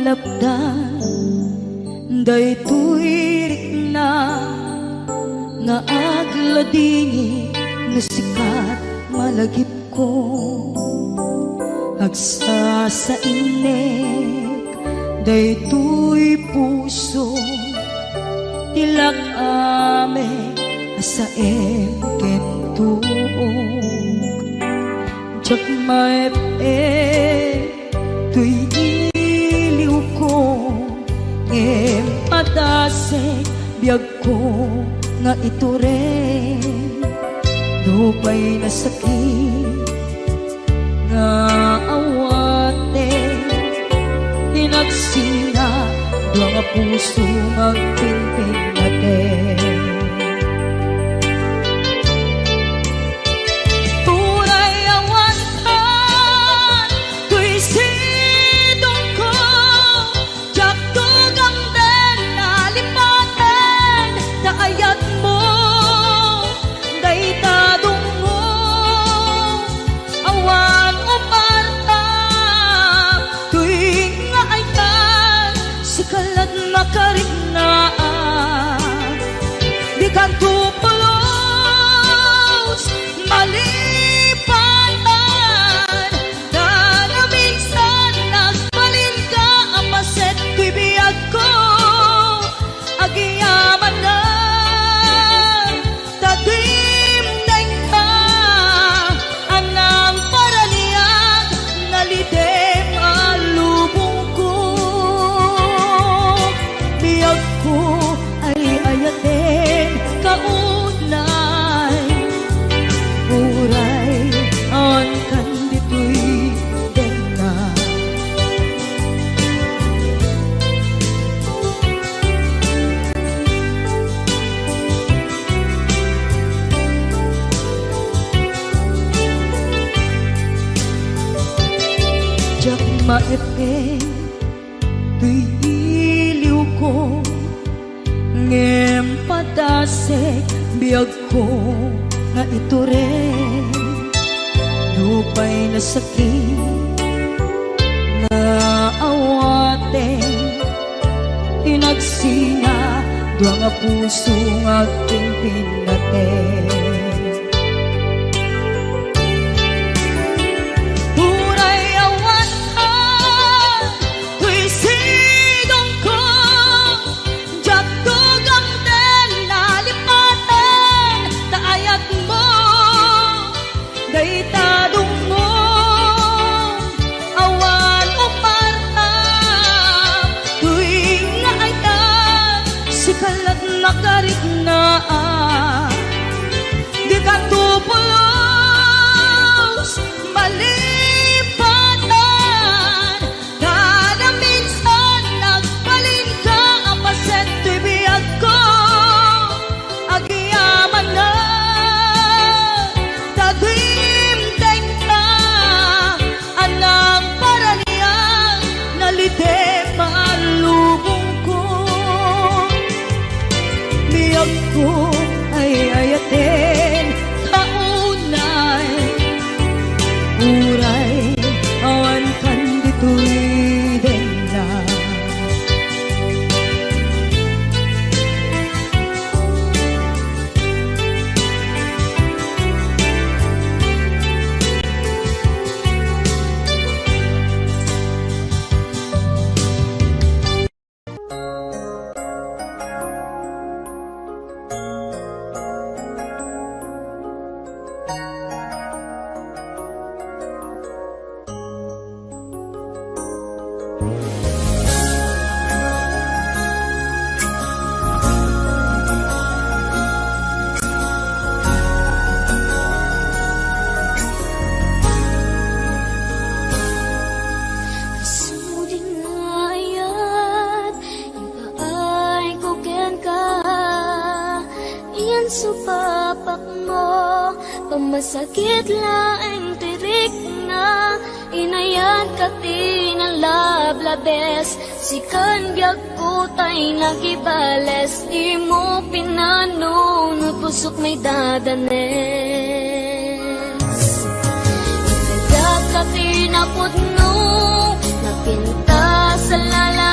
lapdan daytoy rikna nga agladingi nga sikat malagip ko agsa sa inek daytoy puso tilak ame asaem kentuog jak maep tuy iliw ko ngem padase biyag ko nga ito rin dupay na sakit nga awate hinagsina dua nga puso magpinpin natin tunay awantan tuy sidong ko jak tugang den nalipaten na ayat mo daytadong mo awan o parta tuwing nga ayan sikalat makarinaan di ka tupulos malipatan na minsan nagbalin ka apaset tuy biyag ko agiyaman na tatimneng ka anang paraniyag nalidem alubong ko biyag ko ay ayaten kaunay uray on kanditoy denna jak maepe tuy iliw ko ngem padasek biyag ko nga ito rin lupay na sakit nga awate inagsina dua nga puso nga pinpinaten tunay awantan tuy sidong ko jak tugang den nalipaten na ayat mo daytadong mo awan o parta tuwing nga ayan sikalat nakariknaan di ka tupulos malipatan na minsan nagbalin ka apaset tuy biyag ko agiyaman na tagimteng ka anang paraniyang nalidem alubong ko biyag ko ay ayaten kaunay uray awan kanditoy denna supapak mo pamasakit laeng tirik na inayan kati ng lablabes sikan biag kutay nagibales di mo pinanunod pusok may dadanes inayan kati napudno napinta sa lala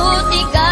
tutiga